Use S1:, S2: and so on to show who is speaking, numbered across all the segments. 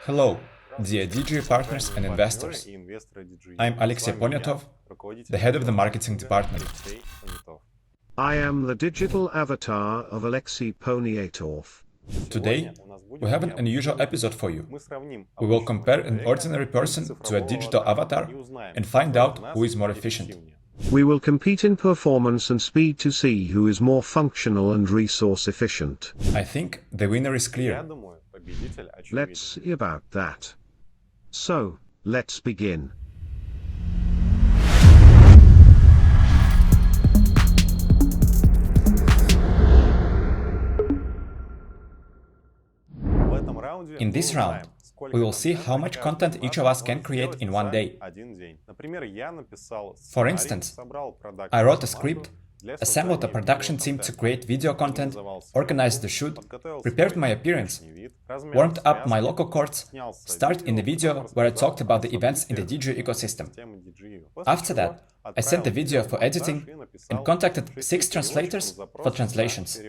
S1: Hello, dear DigiU partners and investors. I'm Alexey Ponyatov, the head of the marketing department.
S2: I am the digital avatar of Alexey Ponyatov.
S1: Today, we have an unusual episode for you. We will compare an ordinary person to a digital avatar and find out who is more efficient.
S2: We will compete in performance and speed to see who is more functional and resource efficient.
S1: I think the winner is clear.
S2: Let's see about that. So, let's begin.
S1: In this round, we will see how much content each of us can create in one day. For instance, I wrote a script, assembled a production team to create video content, organized the shoot, prepared my appearance, warmed up my local chords, started in the video where I talked about the events in the DigiU ecosystem. After that, I sent the video for editing and contacted 6 translators for translations.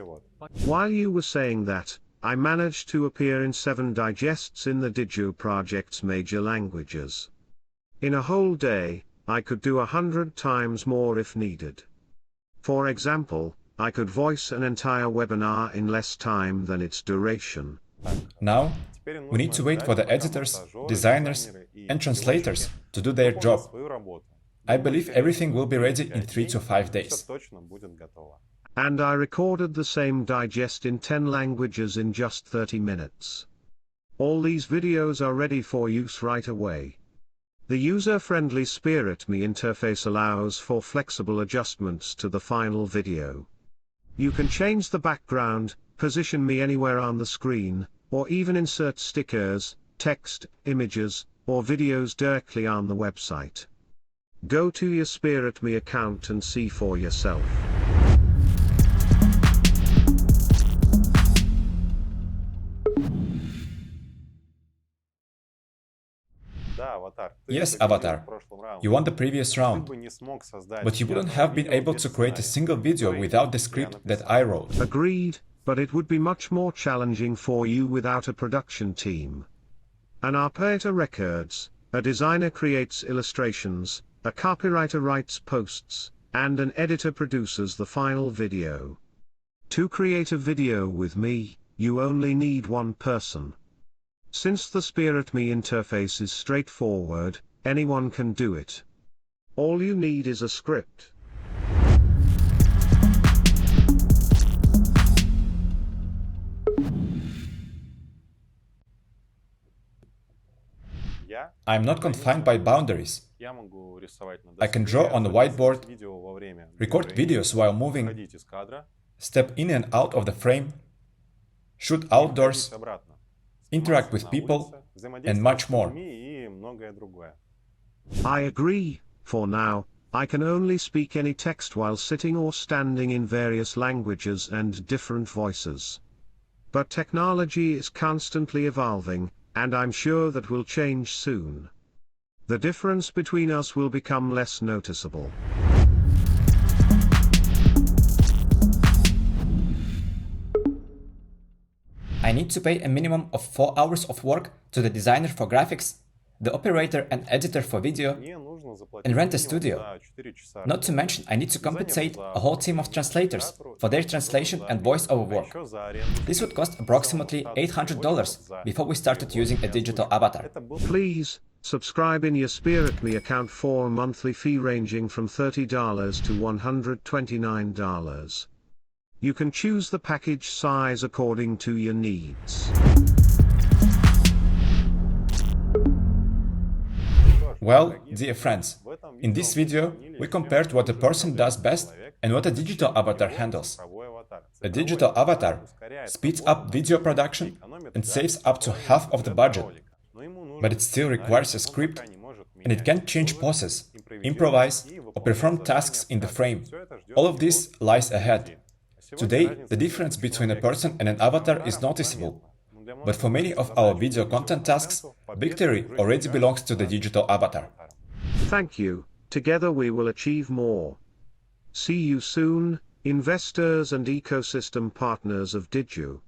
S2: While you were saying that, I managed to appear in 7 digests in the DigiU project's major languages. In a whole day, I could do 100 times more if needed. For example, I could voice an entire webinar in less time than its duration.
S1: Now, we need to wait for the editors, designers, and translators to do their job. I believe everything will be ready in 3 to 5 days.
S2: And I recorded the same digest in 10 languages in just 30 minutes. All these videos are ready for use right away. The user-friendly SpiritMe interface allows for flexible adjustments to the final video. You can change the background, position me anywhere on the screen, or even insert stickers, text, images, or videos directly on the website. Go to your SpiritMe account and see for yourself.
S1: Yes, Avatar, you won the previous round, but you wouldn't have been able to create a single video without the script that I wrote.
S2: Agreed, but it would be much more challenging for you without a production team. An operator records, a designer creates illustrations, a copywriter writes posts, and an editor produces the final video. To create a video with me, you only need one person. Since the SpiritMe interface is straightforward, anyone can do it. All you need is a script.
S1: I'm not confined by boundaries. I can draw on the whiteboard, record videos while moving, step in and out of the frame, shoot outdoors, interact with people, and much more.
S2: I agree. For now, I can only speak any text while sitting or standing in various languages and different voices. But technology is constantly evolving, and I'm sure that will change soon. The difference between us will become less noticeable.
S1: I need to pay a minimum of 4 hours of work to the designer for graphics, the operator and editor for video, and rent a studio. Not to mention, I need to compensate a whole team of translators for their translation and voiceover work. This would cost approximately $800 before we started using a digital avatar.
S2: Please, subscribe in your SpiritMe account for a monthly fee ranging from $30 to $129. You can choose the package size according to your needs.
S1: Well, dear friends, in this video, we compared what a person does best and what a digital avatar handles. A digital avatar speeds up video production and saves up to half of the budget, but it still requires a script, and it can change poses, improvise, or perform tasks in the frame. All of this lies ahead. Today, the difference between a person and an avatar is noticeable, but for many of our video content tasks, victory already belongs to the digital avatar.
S2: Thank you. Together we will achieve more. See you soon, investors and ecosystem partners of DigiU.